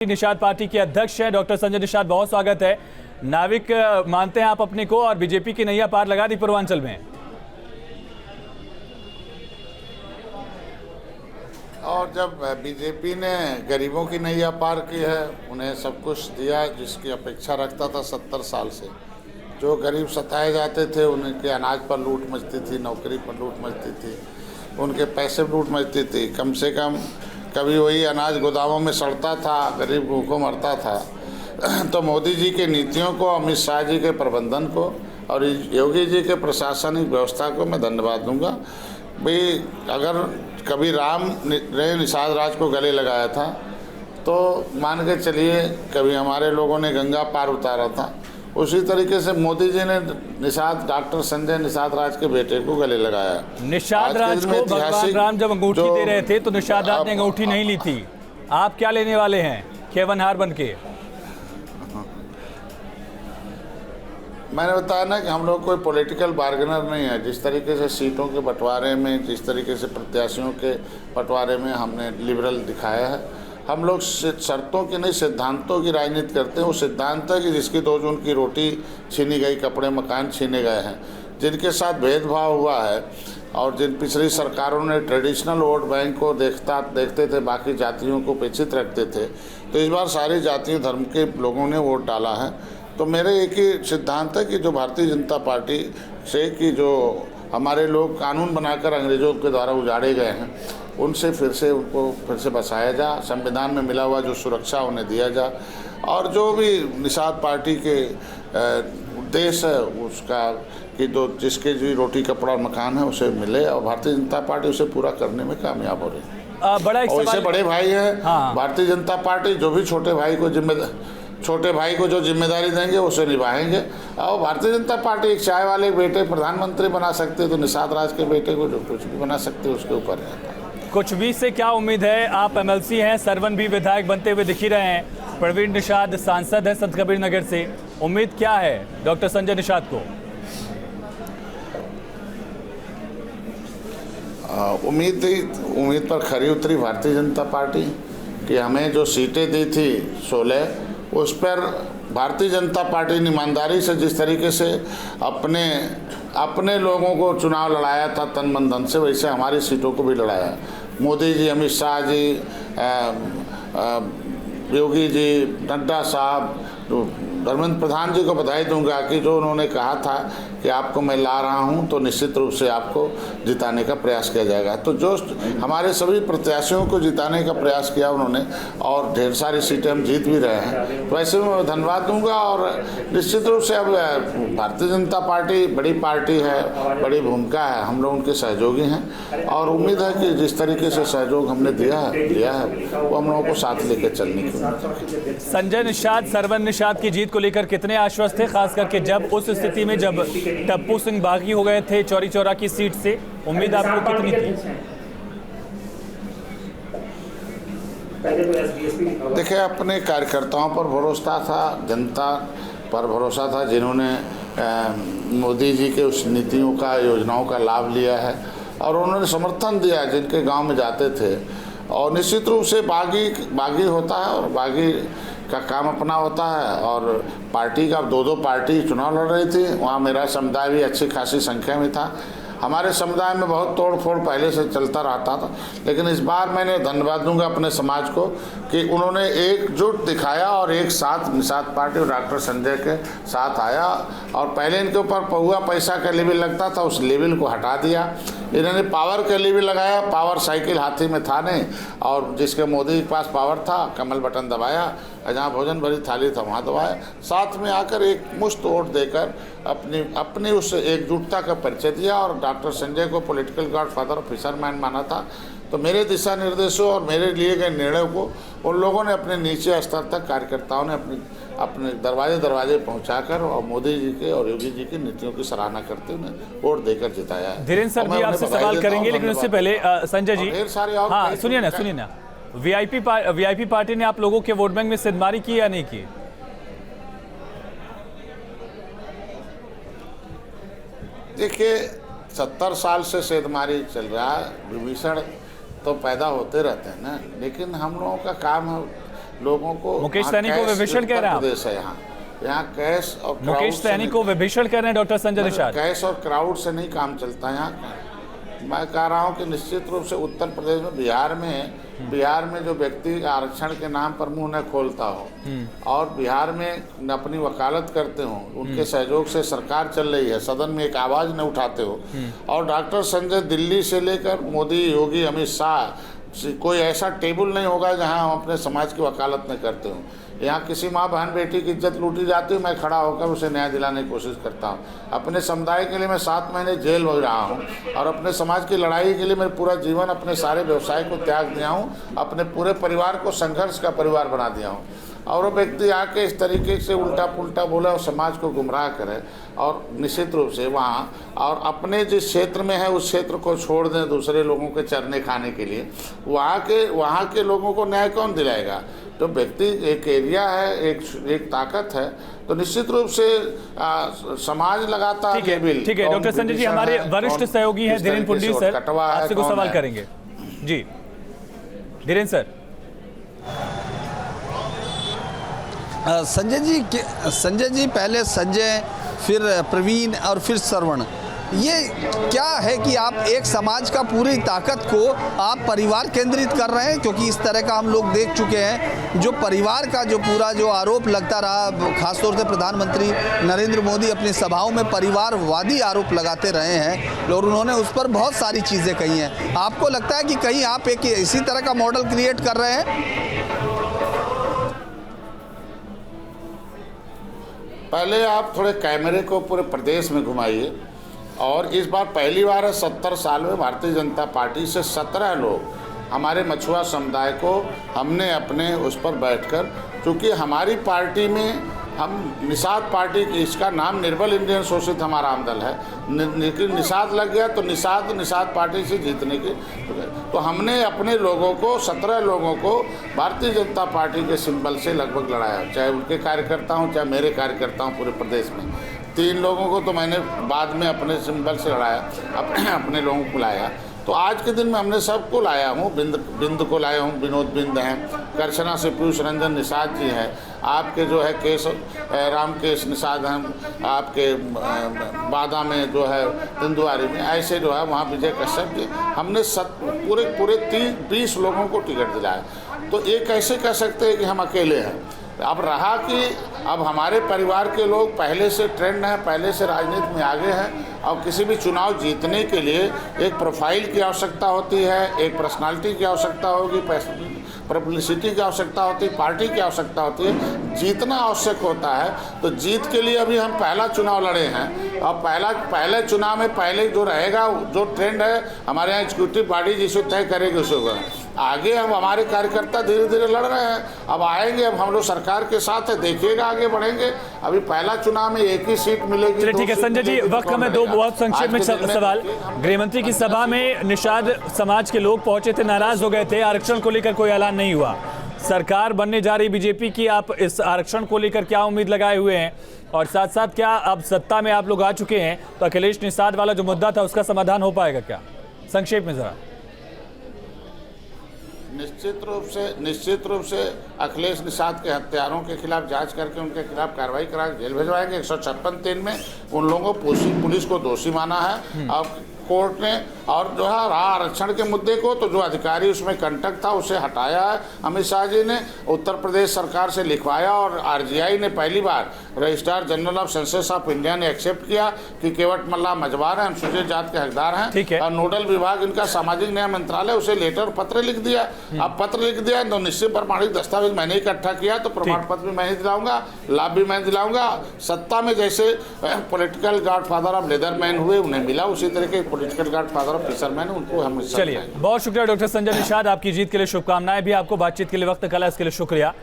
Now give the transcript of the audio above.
Nishad party के अध्यक्ष हैं डॉक्टर संजय निषाद, बहुत स्वागत है। नाविक मानते हैं आप अपने को और बीजेपी की नैया पार लगा दी पूर्वांचल में। और जब बीजेपी ने गरीबों की नैया पार की है, उन्हें सब कुछ दिया जिसकी अपेक्षा रखता था 70 साल से। जो गरीब सताए जाते थे उनके अनाज पर लूट मचती थी, नौकरी पर लूट मचती थी, उनके पैसे पर लूट मचती थी। कम से कम कभी वही अनाज गोदामों में सड़ता था, गरीब भूखों मरता था। तो मोदी जी की नीतियों को, अमित शाह जी के प्रबंधन को और योगी जी के प्रशासनिक व्यवस्था को मैं धन्यवाद दूंगा। भाई अगर कभी राम ने निषाद राज को गले लगाया था तो मान के चलिए कभी हमारे लोगों ने गंगा पार उतारा था, उसी तरीके से मोदी जी ने डॉक्टर संजय निषाद राज के बेटे को गले लगाया। निषाद राज को भगवान राम जब अंगूठी दे रहे थे तो निषाद राज ने अंगूठी नहीं ली थी। आप क्या लेने वाले हैं खेवनहार बन के? मैंने बताया ना कि हम लोग कोई पॉलिटिकल बार्गेनर नहीं है। जिस तरीके से सीटों के बंटवारे में, जिस तरीके से प्रत्याशियों के बंटवारे में हमने लिबरल दिखाया है, हम लोग शर्तों की नहीं सिद्धांतों की राजनीति करते हैं। वो सिद्धांत है कि जिसकी 2 जून की रोटी छीनी गई, कपड़े मकान छीने गए हैं, जिनके साथ भेदभाव हुआ है और जिन पिछली सरकारों ने ट्रेडिशनल वोट बैंक को देखते थे, बाकी जातियों को उपेक्षित रखते थे, तो इस बार सारी जातियों धर्म के लोगों ने वोट डाला है। तो मेरे एक ही सिद्धांत है कि जो भारतीय जनता पार्टी से कि जो हमारे लोग कानून बनाकर अंग्रेज़ों के द्वारा उजाड़े गए हैं, उनसे उनको फिर से बसाया जा, संविधान में मिला हुआ जो सुरक्षा उन्हें दिया जा, और जो भी निषाद पार्टी के उद्देश्य है उसका कि जो जिसके जो रोटी कपड़ा और मकान है उसे मिले, और भारतीय जनता पार्टी उसे पूरा करने में कामयाब हो रही है। बड़ा एक वैसे बड़े भाई हैं। हाँ। भारतीय जनता पार्टी जो भी छोटे भाई को जो जिम्मेदारी देंगे उसे निभाएंगे। और भारतीय जनता पार्टी एक चाय वाले बेटे प्रधानमंत्री बना सकते, तो निषाद राज के बेटे को जो कुछ भी बना सकते उसके ऊपर है। कुछ भी से क्या उम्मीद है? आप एमएलसी हैं, सरवन भी विधायक बनते हुए दिख ही रहे हैं, प्रवीण निषाद सांसद है संत कबीर नगर से। उम्मीद क्या है डॉक्टर संजय निषाद को? उम्मीद पर खरी उतरी भारतीय जनता पार्टी कि हमें जो सीटें दी थी 16, उस पर भारतीय जनता पार्टी ने ईमानदारी से जिस तरीके से अपने लोगों को चुनाव लड़ाया था तन मन धन से, वैसे हमारी सीटों को भी लड़ाया। मोदी जी, अमित शाह जी, योगी जी, नड्डा साहब, धर्मेंद्र प्रधान जी को बधाई दूंगा कि जो उन्होंने कहा था कि आपको मैं ला रहा हूं तो निश्चित रूप से आपको जिताने का प्रयास किया जाएगा। तो जो हमारे सभी प्रत्याशियों को जिताने का प्रयास किया उन्होंने, और ढेर सारी सीटें हम जीत भी रहे हैं, तो ऐसे में मैं धन्यवाद दूंगा। और निश्चित रूप से अब भारतीय जनता पार्टी बड़ी पार्टी है, बड़ी भूमिका है, हम लोग उनके सहयोगी हैं, और उम्मीद है कि जिस तरीके से सहयोग हमने दिया है वो हम लोगों को साथ लेकर चलने की। संजय निषाद, सरवन निषाद की जीत को लेकर कितने आश्वस्त थे, खास करके जब उस स्थिति में जब टप्पू सिंह बागी हो गए थे चौरी चौरा की सीट से? उम्मीद आपको कितनी थी? देखिए, अपने कार्यकर्ताओं पर भरोसा था, जनता पर भरोसा था, जिन्होंने मोदी जी के उस नीतियों का, योजनाओं का लाभ लिया है और उन्होंने समर्थन दिया जिनके गांव में जाते थे। और निश्चित रूप से बागी होता है और बागी का काम अपना होता है। और पार्टी का 2 पार्टी चुनाव लड़ रही थी, वहाँ मेरा समुदाय भी अच्छी खासी संख्या में था। हमारे समुदाय में बहुत तोड़ फोड़ पहले से चलता रहता था, लेकिन इस बार मैंने धन्यवाद दूंगा अपने समाज को कि उन्होंने एकजुट दिखाया और एक साथ निषाद पार्टी और डॉक्टर संजय के साथ आया। और पहले इनके ऊपर पौआ पैसा का लेवल लगता था, उस लेवल को हटा दिया। इन्होंने पावर का लेवल लगाया, पावर साइकिल हाथी में था नहीं, और जिसके मोदी के पास पावर था कमल बटन दबाया, जहाँ भोजन भरी थाली था वहाँ दबाया। साथ में आकर एक मुश्त वोट देकर अपनी उस एकजुटता का परिचय दिया। और डॉक्टर संजय को पॉलिटिकल गॉडफादर और फिशरमैन माना था, तो मेरे दिशा निर्देशों और मेरे लिए गए निर्णय को उन लोगों ने अपने नीचे स्तर तक कार्यकर्ताओं ने अपने दरवाजे पहुंचाकर और मोदी जी के और योगी जी की नीतियों की सराहना करते हुए वोट देकर जिताया है। धीरेन्द्र सर भी आपसे सवाल करेंगे, लेकिन उससे पहले संजय जी, हाँ सुनिए ना, वीआईपी पार्टी ने आप लोगों के वोट बैंक में सिद्धमारी की या नहीं की? देखिए, 70 साल से सेंधमारी चल रहा है, विभीषण तो पैदा होते रहते हैं ना, लेकिन हम लोगों का काम है लोगों को मुकेश वहाँ सैनी को कैश विभीषण कह रहे हैं आप? प्रदेश है यहाँ कैश और मुकेश क्राउड से सैनी को विभीषण कह रहे हैं डॉक्टर संजय निषाद। कैश और क्राउड से नहीं काम चलता यहाँ। मैं कह रहा हूँ कि निश्चित रूप से उत्तर प्रदेश में बिहार में जो व्यक्ति आरक्षण के नाम पर मुंह न खोलता हो और बिहार में अपनी वकालत करते हो, उनके सहयोग से सरकार चल रही है, सदन में एक आवाज़ न उठाते हो, और डॉक्टर संजय दिल्ली से लेकर मोदी, योगी, अमित शाह, कोई ऐसा टेबल नहीं होगा जहां हम अपने समाज की वकालत न करते हो। यहाँ किसी माँ बहन बेटी की इज्जत लूटी जाती है, मैं खड़ा होकर उसे न्याय दिलाने की कोशिश करता हूँ। अपने समुदाय के लिए मैं 7 महीने जेल हो रहा हूँ और अपने समाज की लड़ाई के लिए मैं पूरा जीवन अपने सारे व्यवसाय को त्याग दिया हूँ, अपने पूरे परिवार को संघर्ष का परिवार बना दिया हूँ। और वो व्यक्ति आके इस तरीके से उल्टा पुल्टा बोला और समाज को गुमराह करे, और निश्चित रूप से वहाँ और अपने जिस क्षेत्र में है उस क्षेत्र को छोड़ दें दूसरे लोगों के चरने खाने के लिए, वहाँ के लोगों को न्याय कौन दिलाएगा? तो व्यक्ति एक एरिया है, एक ताकत है, तो निश्चित रूप से समाज लगातार ठीक है डॉक्टर संजय जी, हमारे वरिष्ठ सहयोगी हैं धीरेन्द्र पुंडी सर, आपसे कुछ सवाल करेंगे। जी धीरेन्द्र सर। संजय जी पहले संजय, फिर प्रवीण और फिर श्रवण, ये क्या है कि आप एक समाज का पूरी ताकत को आप परिवार केंद्रित कर रहे हैं? क्योंकि इस तरह का हम लोग देख चुके हैं, जो परिवार का जो पूरा जो आरोप लगता रहा, खासतौर से प्रधानमंत्री नरेंद्र मोदी अपनी सभाओं में परिवारवादी आरोप लगाते रहे हैं और उन्होंने उस पर बहुत सारी चीज़ें कही हैं। आपको लगता है कि कहीं आप एक इसी तरह का मॉडल क्रिएट कर रहे हैं? पहले आप थोड़े कैमरे को पूरे प्रदेश में घुमाइए, और इस बार पहली बार है 70 साल में भारतीय जनता पार्टी से 17 लोग हमारे मछुआ समुदाय को हमने अपने उस पर बैठकर, क्योंकि हमारी पार्टी में हम निषाद पार्टी, इसका नाम निर्बल इंडियन शोषित हमारा आमदल है, लेकिन निषाद लग गया तो निषाद पार्टी से जीतने की, तो हमने अपने लोगों को 17 लोगों को भारतीय जनता पार्टी के सिंबल से लगभग लड़ाया, चाहे उनके कार्यकर्ता हों चाहे मेरे कार्यकर्ता हों पूरे प्रदेश में। 3 लोगों को तो मैंने बाद में अपने सिंबल से लड़ाया, अपने लोगों को लाया। तो आज के दिन में हमने सबको लाया हूँ, बिंद को लाया हूँ, विनोद बिंद हैं, करछना से पीयूष रंजन निषाद जी हैं, आपके जो है रामकेश निषाद हैं, आपके बादा में जो है इंदुआरी में, ऐसे जो है वहाँ विजय कश्यप जी, हमने पूरे 20 लोगों को टिकट दिलाया। तो ये कैसे कह सकते हैं कि हम अकेले हैं? अब रहा कि अब हमारे परिवार के लोग पहले से ट्रेंड हैं, पहले से राजनीति में आगे हैं, और किसी भी चुनाव जीतने के लिए एक प्रोफाइल की आवश्यकता होती है, एक पर्सनालिटी की आवश्यकता होगी, पब्लिसिटी की आवश्यकता होती है, पार्टी की आवश्यकता होती है, जीतना आवश्यक होता है। तो जीत के लिए अभी हम पहला चुनाव लड़े हैं, और पहले चुनाव में पहले जो रहेगा, जो ट्रेंड है हमारे यहाँ एग्जीक्यूटिव बॉडी जिसे तय करेगी उसे होगा। आगे हम हमारे कार्यकर्ता धीरे धीरे लड़ रहे हैं, अब आएंगे, अब हम लोग सरकार के साथ है, देखिएगा आगे बढ़ेंगे। अभी पहला चुनाव में एक ही सीट मिलेगी। ठीक है संजय जी, वक्त में 2 बहुत संक्षेप में सवाल। गृहमंत्री की सभा में निषाद समाज के लोग पहुंचे थे, नाराज हो गए थे, आरक्षण को लेकर कोई ऐलान नहीं हुआ। सरकार बनने जा रही बीजेपी की, आप इस आरक्षण को लेकर क्या उम्मीद लगाए हुए हैं? और साथ साथ क्या अब सत्ता में आप लोग आ चुके हैं तो अखिलेश निषाद वाला जो मुद्दा था उसका समाधान हो पाएगा क्या? संक्षेप में जरा। निश्चित रूप से अखिलेश निषाद के हत्यारों के खिलाफ जांच करके उनके खिलाफ कार्रवाई करा जेल भिजवाएंगे। 156(3) में उन लोगों को पुलिस को दोषी माना है अब कोर्ट ने, और जो है रहा आरक्षण के मुद्दे को, तो जो अधिकारी उसमें कंटक था उसे हटाया है अमित शाह जी ने, उत्तर प्रदेश सरकार से लिखवाया, और आरजीआई ने पहली बार registrar general of census of India ने एक्सेप्ट किया कि केवट मल्ला मजबार हैं, अनुसूचित जात के हकदार हैं, और नोडल विभाग इनका सामाजिक न्याय मंत्रालय उसे लेटर पत्र लिख दिया। अब पत्र लिख दिया तो निश्चित प्रमाणित दस्तावेज मैंने इकट्ठा किया, तो प्रमाण पत्र भी मैं ही दिलाऊंगा, लाभ भी मैं दिलाऊंगा। सत्ता में जैसे पॉलिटिकल गॉडफादर ऑफ लेदरमैन हुए उन्हें मिला, उसी तरह के पॉलिटिकल गॉडफादर ऑफ फिशरमैन उनको हम। चलिए, बहुत शुक्रिया डॉक्टर संजय निषाद, आपकी जीत के लिए शुभकामनाएं भी, आपको बातचीत के लिए वक्त निकाला इसके लिए शुक्रिया।